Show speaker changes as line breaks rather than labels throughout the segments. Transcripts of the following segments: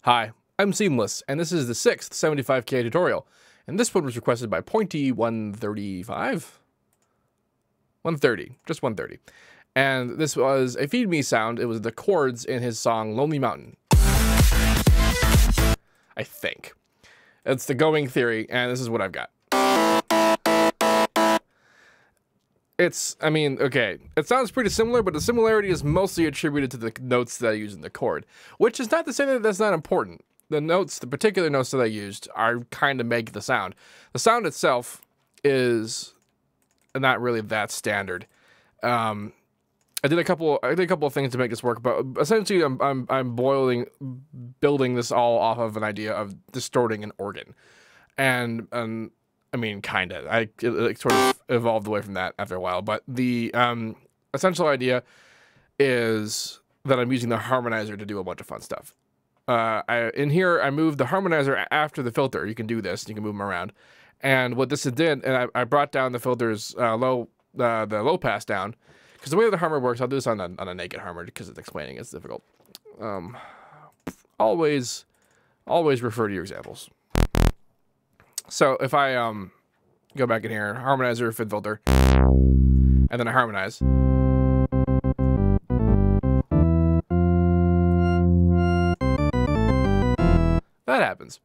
Hi, I'm Seamless, and this is the 6th 75K tutorial, and this one was requested by Pointy135? 130, just 130. And this was a feed me sound. It was the chords in his song Lonely Mountain. I think. It's the going theory, and this is what I've got. Okay, it sounds pretty similar, but the similarity is mostly attributed to the notes that I use in the chord, which is not to say that that's not important. The notes, the particular notes that I used, are kind of make the sound. The sound itself is not really that standard. I did a couple of things to make this work, but essentially I'm building this all off of an idea of distorting an organ, and I mean, kinda. It sort of evolved away from that after a while, but the essential idea is that I'm using the Harmonizer to do a bunch of fun stuff. In here, I moved the Harmonizer after the filter. You can do this. You can move them around. And what this did, and I brought down the filter's the low pass down, because the way the Harmonizer works, I'll do this on a naked Harmonizer because it's explaining it's difficult. Always refer to your examples. So if I go back in here, Harmonizer, fit filter, and then I harmonize. That happens.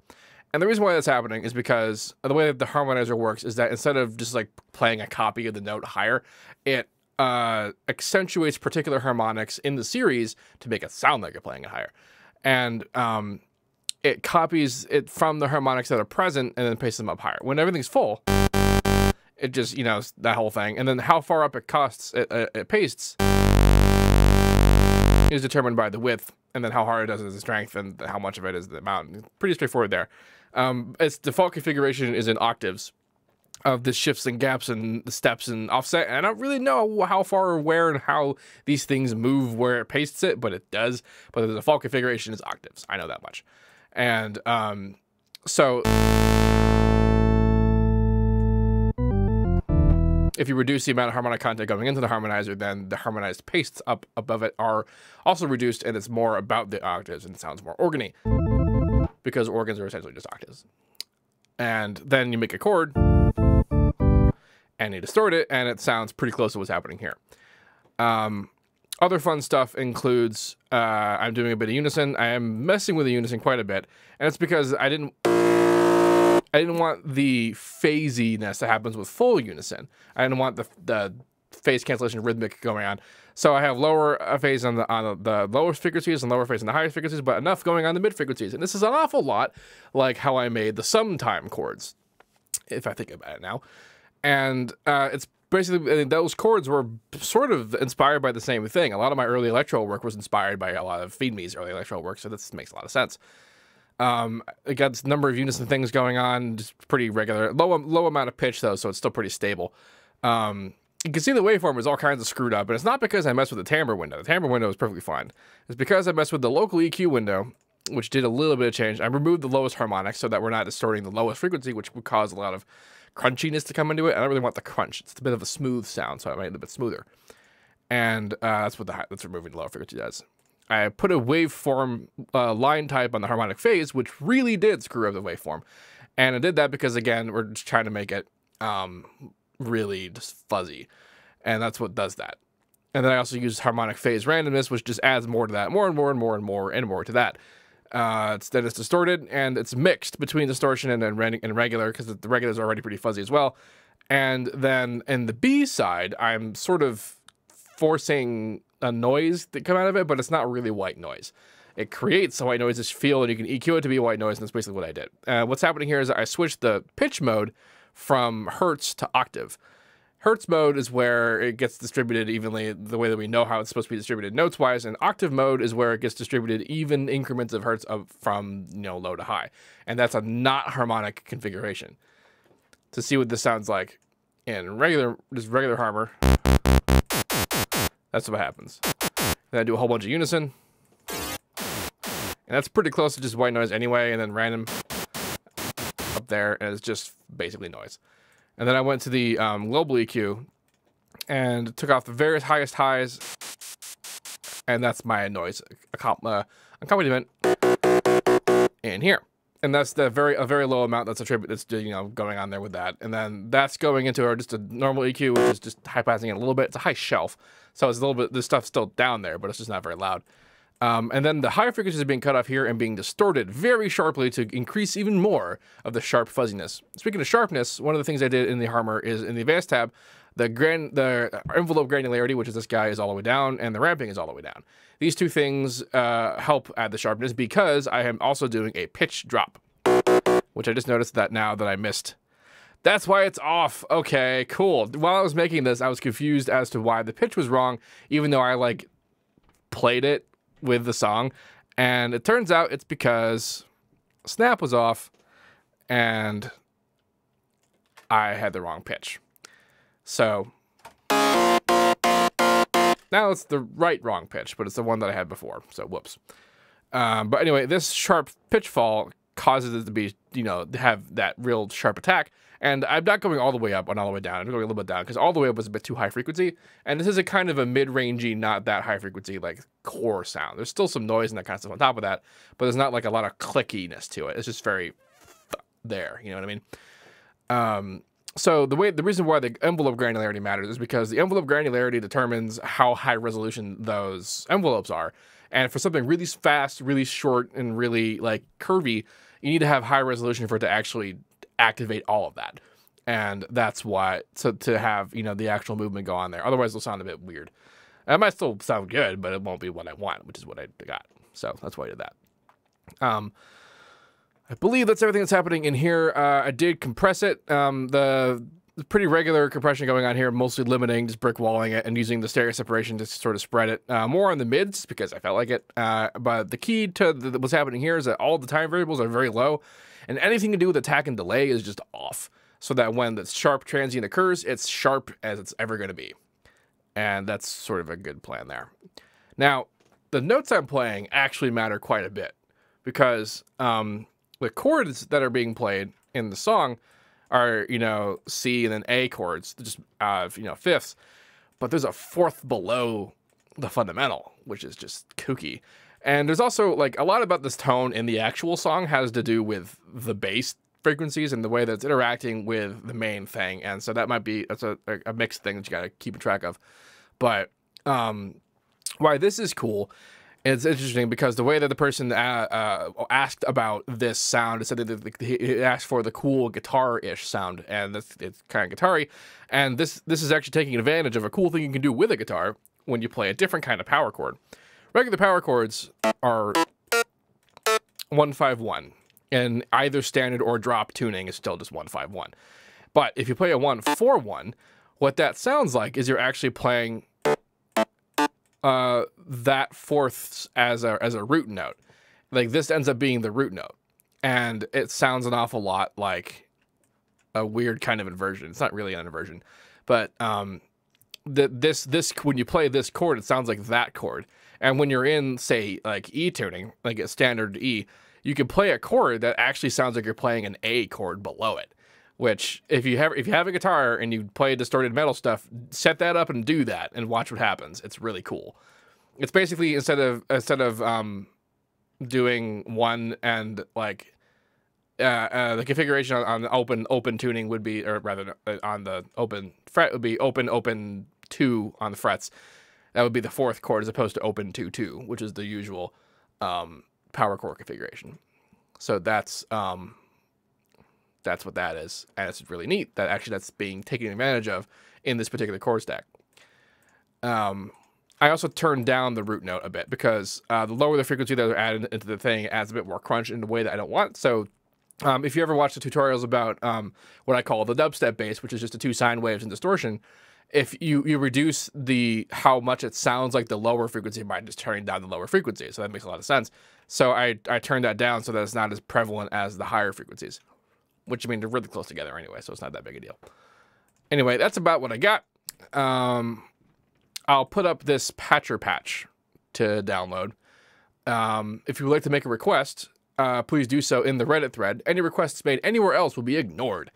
And the reason why that's happening is because the way that the Harmonizer works is that instead of just like playing a copy of the note higher, it accentuates particular harmonics in the series to make it sound like you're playing it higher. And it copies it from the harmonics that are present and then pastes them up higher. When everything's full, it just, you know, that whole thing. And then how far up it pastes is determined by the width, and then how hard it does is the strength, and how much of it is the amount. Pretty straightforward there. Its default configuration is in octaves of the shifts and gaps and the steps and offset. And I don't really know how far or where and how these things move where it pastes it, but it does. But the default configuration is octaves. I know that much. And so if you reduce the amount of harmonic content going into the Harmonizer, then the harmonized pastes up above it are also reduced, and it's more about the octaves, and it sounds more organy, because organs are essentially just octaves. And then you make a chord, and you distort it, and it sounds pretty close to what's happening here. Other fun stuff includes, I'm doing a bit of unison. I am messing with the unison quite a bit, and it's because I didn't want the phasiness that happens with full unison. I didn't want the phase cancellation rhythmic going on. So I have lower phase on the lowest frequencies and lower phase on the highest frequencies, but enough going on the mid frequencies. And this is an awful lot like how I made the sometime chords, if I think about it now. And it's basically, those chords were sort of inspired by the same thing. A lot of my early electro work was inspired by a lot of Feed Me's early electro work, so this makes a lot of sense. It got this number of unison things going on, just pretty regular. Low amount of pitch, though, so it's still pretty stable. You can see the waveform is all kinds of screwed up, and it's not because I messed with the timbre window. The timbre window is perfectly fine. It's because I messed with the local EQ window, which did a little bit of change. I removed the lowest harmonic so that we're not distorting the lowest frequency, which would cause a lot of crunchiness to come into it. I don't really want the crunch. It's a bit of a smooth sound, so I made it a bit smoother. And that's what that's removing the lower frequency does. I put a waveform line type on the harmonic phase, which really did screw up the waveform. And I did that because, again, we're just trying to make it really just fuzzy. And that's what does that. And then I also used harmonic phase randomness, which just adds more to that, more and more and more and more and more to that. Then it's distorted, and it's mixed between distortion and regular, because the regular is already pretty fuzzy as well. And then in the B side, I'm sort of forcing a noise to come out of it, but it's not really white noise. It creates a white noise feel, and you can EQ it to be a white noise, and that's basically what I did. What's happening here is I switched the pitch mode from hertz to octave. Hertz mode is where it gets distributed evenly, the way that we know how it's supposed to be distributed notes-wise, and octave mode is where it gets distributed even increments of hertz from, you know, low to high. And that's a not harmonic configuration. To see what this sounds like in regular harmor, that's what happens. Then I do a whole bunch of unison, and that's pretty close to just white noise anyway, and then random up there, and it's just basically noise. And then I went to the global EQ and took off the various highest highs, and that's my noise accompaniment. in here. And that's a very low amount that's going on there with that. And then that's going into just a normal EQ, which is just high passing it a little bit. It's a high shelf. So it's a little bit, this stuff's still down there, but it's just not very loud. And then the higher frequencies are being cut off here and being distorted very sharply to increase even more of the sharp fuzziness. Speaking of sharpness, one of the things I did in the Harmor is in the Advanced tab, the envelope granularity, which is this guy, is all the way down, and the ramping is all the way down. These two things help add the sharpness because I am also doing a pitch drop, which I just noticed that now that I missed. That's why it's off. Okay, cool. While I was making this, I was confused as to why the pitch was wrong, even though I like played it with the song, and it turns out it's because snap was off and I had the wrong pitch. So now it's the wrong pitch, but it's the one that I had before, so whoops. But anyway, this sharp pitch fall causes it to be, to have that real sharp attack. And I'm not going all the way up and all the way down. I'm going a little bit down because all the way up was a bit too high frequency. And this is a kind of a mid-rangey, not that high frequency, like core sound. There's still some noise and that kind of stuff on top of that, but there's not like a lot of clickiness to it. It's just very there, you know what I mean? So the reason why the envelope granularity matters is because the envelope granularity determines how high resolution those envelopes are. And for something really fast, really short, and really like curvy, you need to have high resolution for it to actually activate all of that. And that's why, to have, the actual movement go on there. Otherwise it'll sound a bit weird. It might still sound good, but it won't be what I want, which is what I got. So that's why I did that. I believe that's everything that's happening in here. I did compress it. The pretty regular compression going on here, mostly limiting, just brick walling it and using the stereo separation to sort of spread it. More on the mids because I felt like it. But the key to what's happening here is that all the time variables are very low, and anything to do with attack and delay is just off. So that when the sharp transient occurs, it's sharp as it's ever going to be. And that's sort of a good plan there. Now, the notes I'm playing actually matter quite a bit because the chords that are being played in the song are, C and then A chords, just, fifths. But there's a fourth below the fundamental, which is just kooky. And there's also, like, a lot about this tone in the actual song has to do with the bass frequencies and the way that it's interacting with the main thing. And so that's a mixed thing that you got to keep track of. But why this is cool, it's interesting because the way that the person asked about this sound, it said that he asked for the cool guitar-ish sound, and it's kind of guitar-y. And this is actually taking advantage of a cool thing you can do with a guitar when you play a different kind of power chord. Regular power chords are 1-5-1, and either standard or drop tuning is still just 1-5-1. But if you play a 1-4-1, what that sounds like is you're actually playing that fourths as a root note. Like this ends up being the root note, and it sounds an awful lot like a weird kind of inversion. It's not really an inversion, but this when you play this chord, it sounds like that chord. And when you're in, say, like E tuning, like a standard E, you can play a chord that actually sounds like you're playing an A chord below it. Which, if you have a guitar and you play distorted metal stuff, set that up and do that and watch what happens. It's really cool. It's basically instead of doing one and like the configuration on open tuning would be, or rather on the open fret would be open 2 on the frets. That would be the fourth chord as opposed to open 2-2, which is the usual power chord configuration. So that's what that is, and it's really neat that actually that's being taken advantage of in this particular chord stack. I also turned down the root note a bit because the lower the frequency that are added into the thing adds a bit more crunch in a way that I don't want. So if you ever watch the tutorials about what I call the dubstep bass, which is just the 2 sine waves and distortion, if you reduce how much it sounds like the lower frequency by just turning down the lower frequency. So that makes a lot of sense. So I turned that down so that it's not as prevalent as the higher frequencies. Which, I mean, they're really close together anyway, so it's not that big a deal. Anyway, that's about what I got. I'll put up this patcher patch to download. If you would like to make a request, please do so in the Reddit thread. Any requests made anywhere else will be ignored.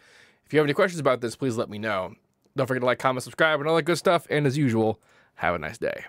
If you have any questions about this, please let me know. Don't forget to like, comment, subscribe, and all that good stuff. And as usual, have a nice day.